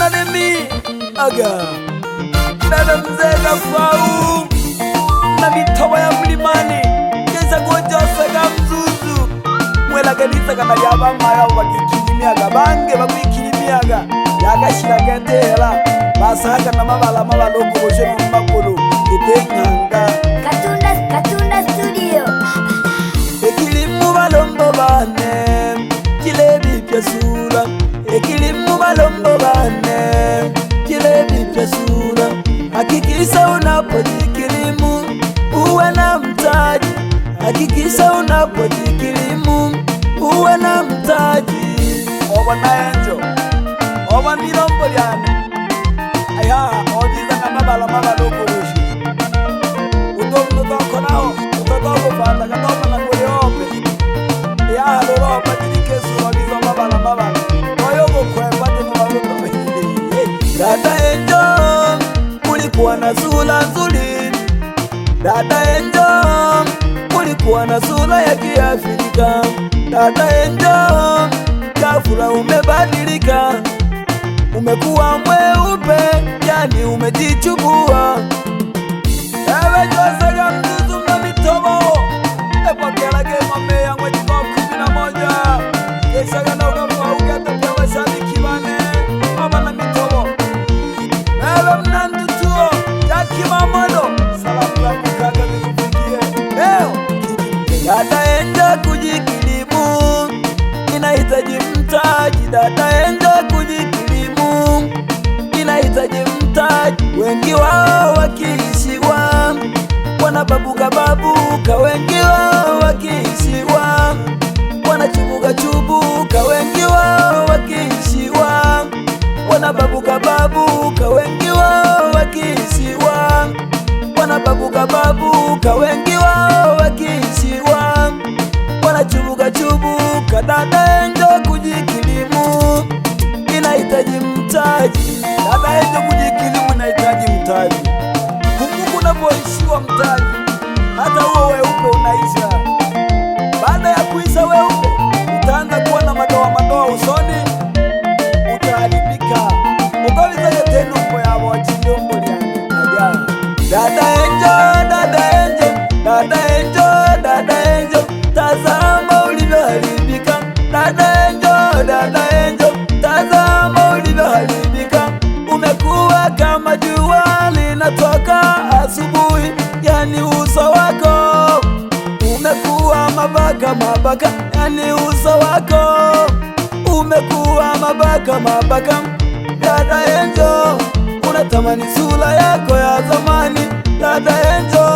mwana Remi aga dada mzee Gafau na mitobo ya mlimani kesa gojose ga mzuzu mwela kanisa kana yabamaya bakikirimiaga bange bakwikirimiaga yakashira gendera basaga na mabala mabaloko boshe mu makolo itenyanga Katunda studio ekilimu balombo bane kilebi pyasura ekilimu balombo bane kilebi pyasura hakikisha unapojikilimu uwe na mtaji hakikisha unapojikilimu uwe na mtaji obona enjo oba milombo lyane aya obiza na mabala mabaloko boshe utokonao utotokofanda katoma na kuleope ya loropa dilikesu wabiza mabala mabala oyogo kwepate mabaloto dada enjo kulikuwa na sura nzuri dada enjo kulikuwa na sura ya Kiafrika dada enjo ghafla umebadilika umekuwa mweupe yani umejichubua ewe Jose ga mzuzu na mitobo epokela ke ng'ombe yangu jiko 11 keshaga na Gafau gatapia washabiki bane abana mitobo ewe mnandutuo jaki mamodo salamu za kukaka zikufikie leo dada enja kujikilimu inahitaji mtaji dada enja kujikilimu inahitaji mtaji wengi wao wakiishiwa wanababuka babuka wengi wao wakiishiwa wanachubuka chubuka wengi wao wakiishiwa wanababuka babuka wengi wao wakiishiwa wanababuka babuka wengi wao wakiishiwa wanachubuka chubuka dada enjo kujikilimu inahitaji mtaji dada enjo kujikilimu inahitaji mtaji kumbuka unapoishiwa mtaji hata huo weupe unaisha baada ya kuisha weupe utaanza kuwa na madoa madoa usoni utaharibika ukoliza tena uko ya wachilombo liane aja dada enjo dada enjo dada enjo dada enjo tazama ulivyoharibika dada enjo tazama ulivyoharibika umekuwa kama jua linatoka asubuhi yani uso wako umekuwa mabaka yani uso wako umekuwa mabaka dada enjo unatamani sura yako ya zamani dada enjo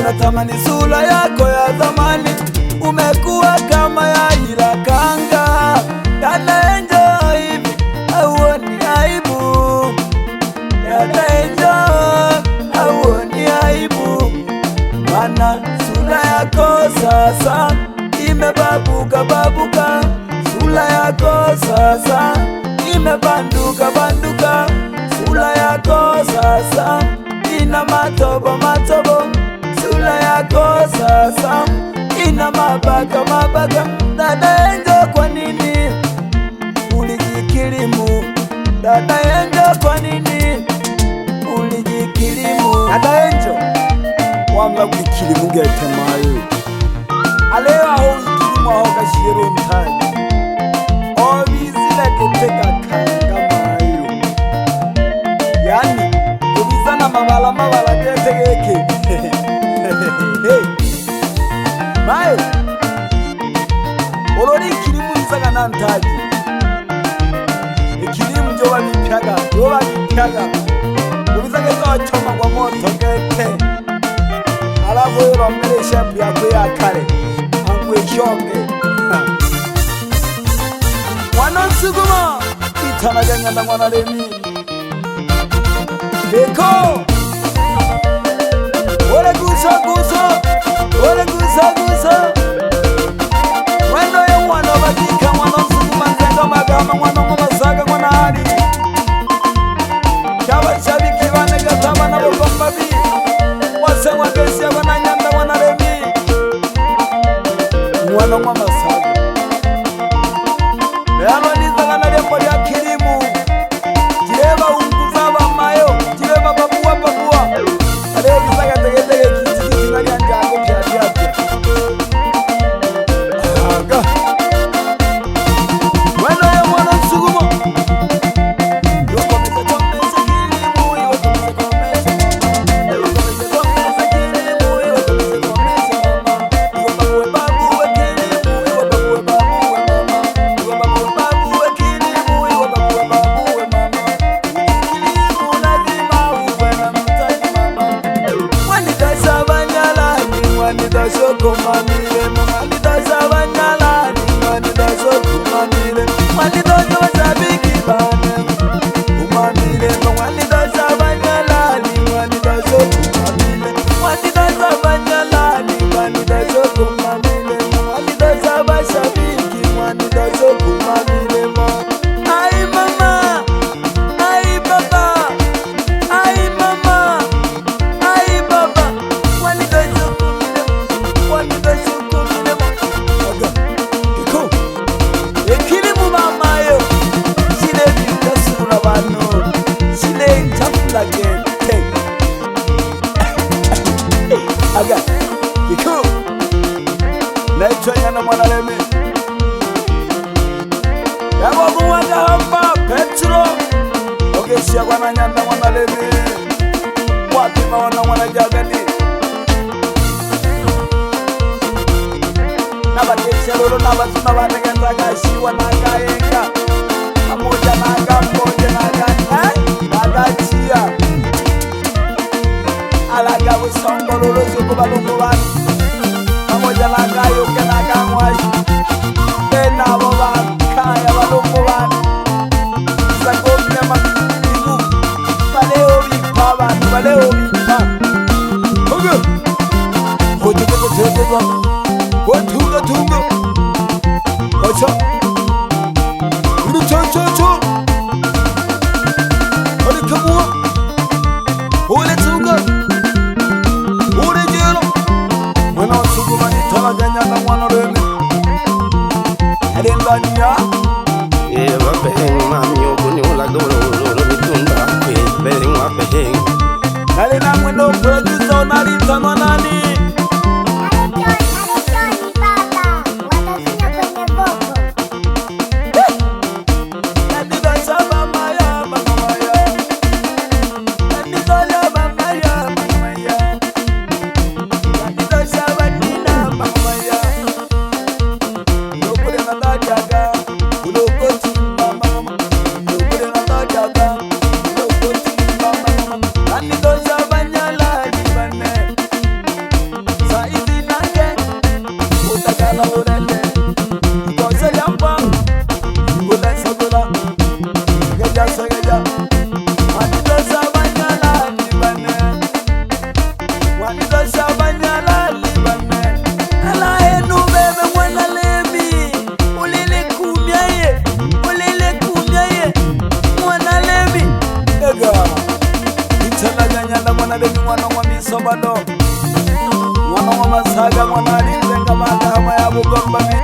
unatamani sura yako ya zamani umekuwa kama ya ila kanga dada enjo hivi auoni aibu dada enjo auoni aibu mana sura yako sasa imebabuka babuka sura yako sasa imebanduka banduka sura yako sasa ina matobo sura yako sasa ina mabaka dada enjo kwa nini ulijikilimu dada enjo kwa nini ulijikilimu dada enjo wanga kwikilimu getemayo alewa ho ikilimu aho gashiro mtaji obizile geteka kangamayo yani ubizana mabala getegeke mayo olori ikilimu izaga na ntaji ikilimu jo babipyaga ubizaga zochoma kwa moto gete alafu yoro mbele shepu yako ya kale angwe shonge mwana nsuguma itana janganda mwana Remi Beko Ore gusa Mwendo ya mwana badika mwana nsuguma nzendo magama mwana mwasaga mwana hadi Chaba shabiki bane gatama na bokombabi Wase mwagesi ya mwana nyanda mwana Remi Mwana mwasaga Beano nizaga na lembo ya kilimu Petro nyana mwana lemi Yabo kuwanga hamba Petro Ogeshia wana nyana mwana lemi Wapi mawana mwana jagani Nabakesha lolo nabasuna wanegeza gashiwa nagayenga Amoja naga mboje naga Nagachia Alaga busongo lolo zuko balongo wani Amoja naga yoke naga mwaji Tena boba kaya balongo wani Sakomne makimu Baleo bipa bani baleo bipa Oge Hoji keko tete bani Tunga tunga Acha Uru cho Ari kamua Ole tunga Ole jelo Mwana suguma ni talaganya na mwana reme Erendania Eva beheng mami yobuni ulagolo mitunda kwe beheng wa beheng Nali na mwendo producer nali tamanani Mwana wa masaga mwana alinzenga mahakama ya Bugomba.